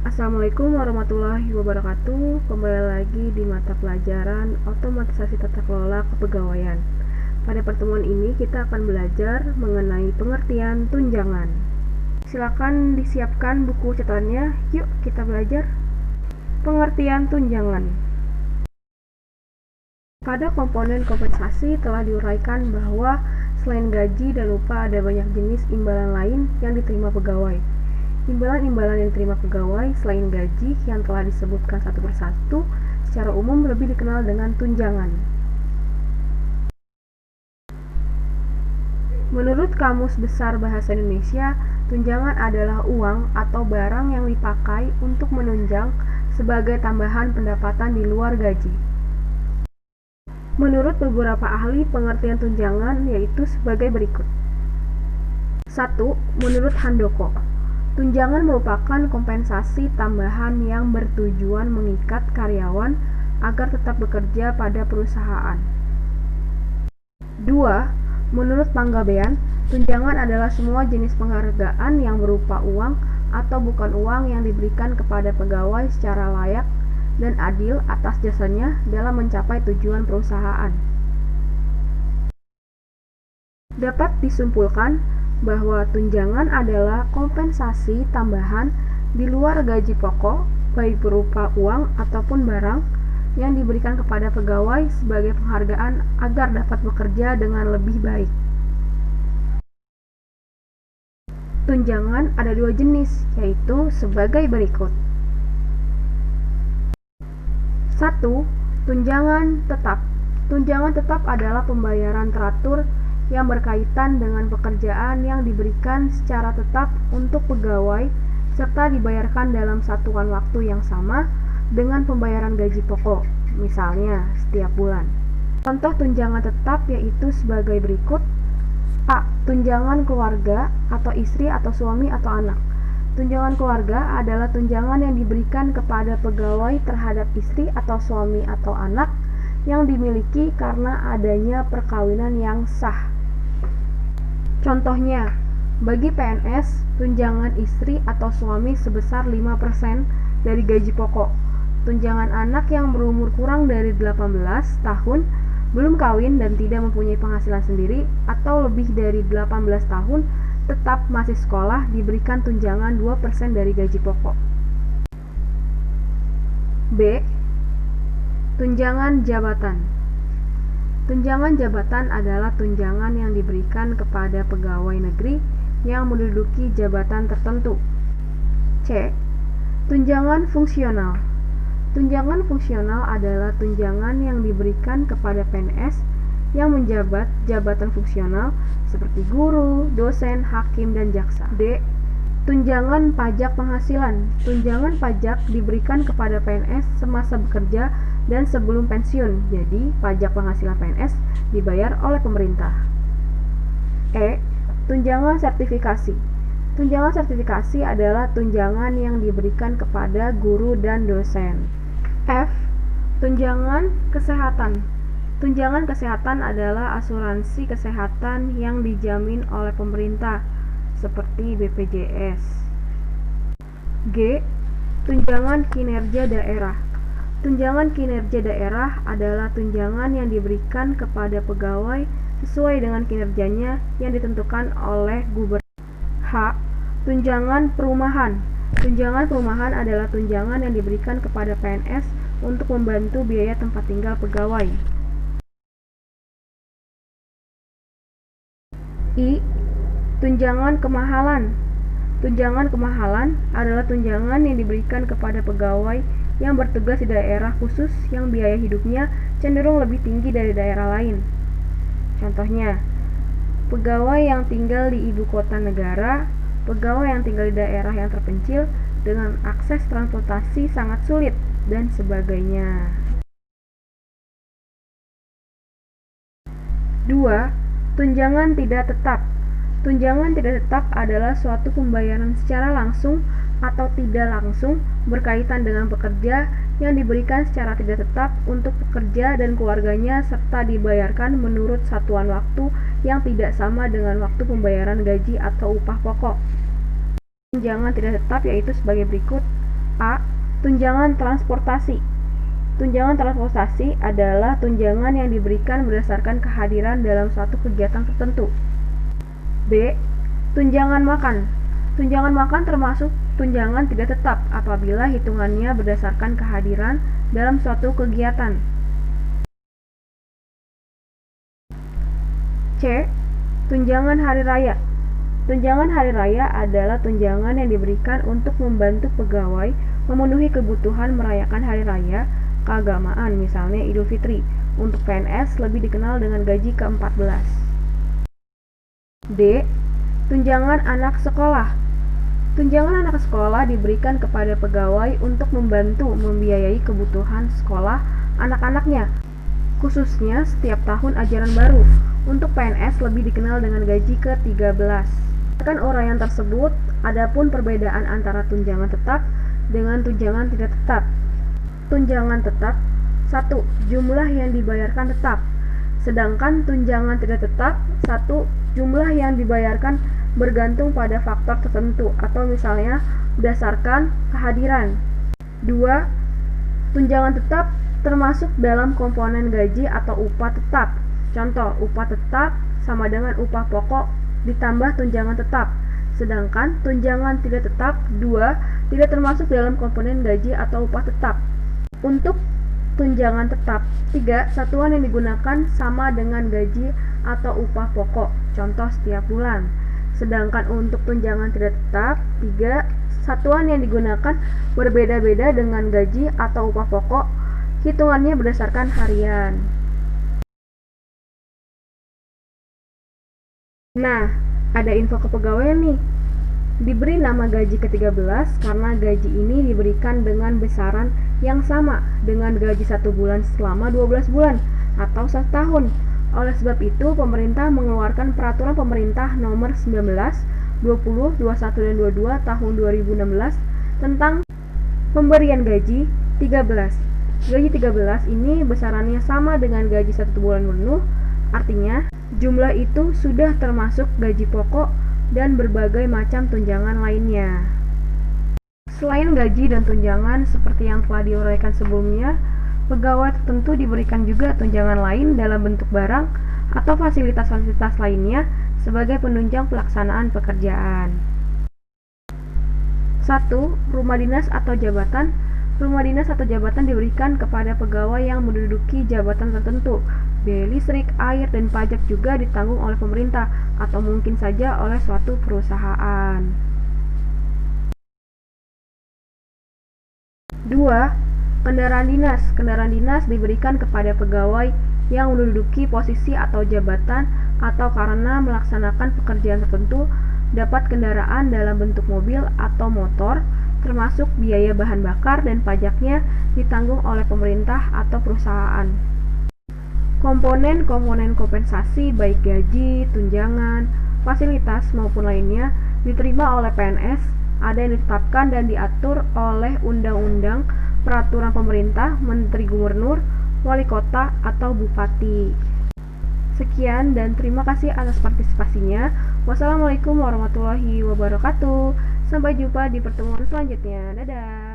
Assalamualaikum warahmatullahi wabarakatuh. Kembali lagi di mata pelajaran Otomatisasi Tata Kelola Kepegawaian. Pada pertemuan ini kita akan belajar mengenai pengertian tunjangan. Silakan disiapkan buku catatannya. Yuk kita belajar. Pengertian tunjangan. Pada komponen kompensasi telah diuraikan bahwa selain gaji dan upah ada banyak jenis imbalan lain yang diterima pegawai. Imbalan-imbalan yang diterima pegawai selain gaji yang telah disebutkan satu persatu secara umum lebih dikenal dengan tunjangan. Menurut Kamus Besar Bahasa Indonesia, tunjangan adalah uang atau barang yang dipakai untuk menunjang sebagai tambahan pendapatan di luar gaji. Menurut beberapa ahli, pengertian tunjangan yaitu sebagai berikut. 1. Menurut Handoko, tunjangan merupakan kompensasi tambahan yang bertujuan mengikat karyawan agar tetap bekerja pada perusahaan. 2. Menurut Panggabean, tunjangan adalah semua jenis penghargaan yang berupa uang atau bukan uang yang diberikan kepada pegawai secara layak dan adil atas jasanya dalam mencapai tujuan perusahaan. Dapat disimpulkan bahwa tunjangan adalah kompensasi tambahan di luar gaji pokok, baik berupa uang ataupun barang, yang diberikan kepada pegawai sebagai penghargaan agar dapat bekerja dengan lebih baik. Tunjangan ada dua jenis, yaitu sebagai berikut. 1. Tunjangan tetap. Tunjangan tetap adalah pembayaran teratur yang berkaitan dengan pekerjaan yang diberikan secara tetap untuk pegawai serta dibayarkan dalam satuan waktu yang sama dengan pembayaran gaji pokok, misalnya setiap bulan. Contoh tunjangan tetap yaitu sebagai berikut. A. Tunjangan keluarga atau istri atau suami atau anak. Tunjangan keluarga adalah tunjangan yang diberikan kepada pegawai terhadap istri atau suami atau anak yang dimiliki karena adanya perkawinan yang sah. Contohnya, bagi PNS, tunjangan istri atau suami sebesar 5% dari gaji pokok. Tunjangan anak yang berumur kurang dari 18 tahun, belum kawin dan tidak mempunyai penghasilan sendiri atau lebih dari 18 tahun tetap masih sekolah diberikan tunjangan 2% dari gaji pokok. B. Tunjangan jabatan. Tunjangan jabatan adalah tunjangan yang diberikan kepada pegawai negeri yang menduduki jabatan tertentu. C. Tunjangan fungsional. Tunjangan fungsional adalah tunjangan yang diberikan kepada PNS yang menjabat jabatan fungsional seperti guru, dosen, hakim, dan jaksa. D. Tunjangan pajak penghasilan. Tunjangan pajak diberikan kepada PNS semasa bekerja dan sebelum pensiun, jadi pajak penghasilan PNS dibayar oleh pemerintah. E. Tunjangan sertifikasi. Tunjangan sertifikasi adalah tunjangan yang diberikan kepada guru dan dosen. F. Tunjangan kesehatan. Tunjangan kesehatan adalah asuransi kesehatan yang dijamin oleh pemerintah, seperti BPJS. G. Tunjangan kinerja daerah. Tunjangan kinerja daerah adalah tunjangan yang diberikan kepada pegawai sesuai dengan kinerjanya yang ditentukan oleh gubernur. H. Tunjangan perumahan. Tunjangan perumahan adalah tunjangan yang diberikan kepada PNS untuk membantu biaya tempat tinggal pegawai. I. Tunjangan kemahalan. Tunjangan kemahalan adalah tunjangan yang diberikan kepada pegawai yang bertugas di daerah khusus yang biaya hidupnya cenderung lebih tinggi dari daerah lain. Contohnya, pegawai yang tinggal di ibu kota negara, pegawai yang tinggal di daerah yang terpencil dengan akses transportasi sangat sulit, dan sebagainya. 2. Tunjangan tidak tetap. Tunjangan tidak tetap adalah suatu pembayaran secara langsung atau tidak langsung berkaitan dengan pekerja yang diberikan secara tidak tetap untuk pekerja dan keluarganya serta dibayarkan menurut satuan waktu yang tidak sama dengan waktu pembayaran gaji atau upah pokok. Tunjangan tidak tetap yaitu sebagai berikut. A. Tunjangan transportasi. Tunjangan transportasi adalah tunjangan yang diberikan berdasarkan kehadiran dalam suatu kegiatan tertentu. B. Tunjangan makan. Tunjangan makan termasuk tunjangan tidak tetap apabila hitungannya berdasarkan kehadiran dalam suatu kegiatan. C. Tunjangan hari raya. Tunjangan hari raya adalah tunjangan yang diberikan untuk membantu pegawai memenuhi kebutuhan merayakan hari raya keagamaan, misalnya Idul Fitri. Untuk PNS lebih dikenal dengan gaji ke-14. D. Tunjangan anak sekolah. Tunjangan anak sekolah diberikan kepada pegawai untuk membantu membiayai kebutuhan sekolah anak-anaknya, khususnya setiap tahun ajaran baru. Untuk PNS lebih dikenal dengan gaji ke-13. Berdasarkan uraian tersebut, adapun perbedaan antara tunjangan tetap dengan tunjangan tidak tetap. Tunjangan tetap 1. Jumlah yang dibayarkan tetap. Sedangkan tunjangan tidak tetap 1. Jumlah yang dibayarkan bergantung pada faktor tertentu atau misalnya berdasarkan kehadiran. 2. Tunjangan tetap termasuk dalam komponen gaji atau upah tetap. Contoh, upah tetap sama dengan upah pokok ditambah tunjangan tetap. Sedangkan tunjangan tidak tetap 2 tidak termasuk dalam komponen gaji atau upah tetap. Untuk tunjangan tetap 3, satuan yang digunakan sama dengan gaji atau upah pokok, contoh setiap bulan. Sedangkan untuk tunjangan tidak tetap 3, satuan yang digunakan berbeda-beda dengan gaji atau upah pokok, hitungannya berdasarkan harian. Nah, ada info kepegawaian nih. Diberi nama gaji ke-13 karena gaji ini diberikan dengan besaran yang sama dengan gaji 1 bulan selama 12 bulan atau 1 tahun. Oleh sebab itu, pemerintah mengeluarkan peraturan pemerintah nomor 19, 20, 21, dan 22 tahun 2016 tentang pemberian gaji 13. Gaji 13 ini besarannya sama dengan gaji 1 bulan penuh, artinya jumlah itu sudah termasuk gaji pokok dan berbagai macam tunjangan lainnya. Selain gaji dan tunjangan seperti yang telah diuraikan sebelumnya, pegawai tertentu diberikan juga tunjangan lain dalam bentuk barang atau fasilitas-fasilitas lainnya sebagai penunjang pelaksanaan pekerjaan. 1. Rumah dinas atau jabatan. Rumah dinas atau jabatan diberikan kepada pegawai yang menduduki jabatan tertentu. Biaya listrik, air, dan pajak juga ditanggung oleh pemerintah atau mungkin saja oleh suatu perusahaan. 2. Kendaraan dinas. Kendaraan dinas diberikan kepada pegawai yang menduduki posisi atau jabatan atau karena melaksanakan pekerjaan tertentu dapat kendaraan dalam bentuk mobil atau motor, termasuk biaya bahan bakar dan pajaknya ditanggung oleh pemerintah atau perusahaan. Komponen-komponen kompensasi baik gaji, tunjangan, fasilitas maupun lainnya diterima oleh PNS, ada yang ditetapkan dan diatur oleh undang-undang, peraturan pemerintah, menteri gubernur, wali kota, atau bupati. Sekian dan terima kasih atas partisipasinya. Wassalamualaikum warahmatullahi wabarakatuh. Sampai jumpa di pertemuan selanjutnya. Dadah.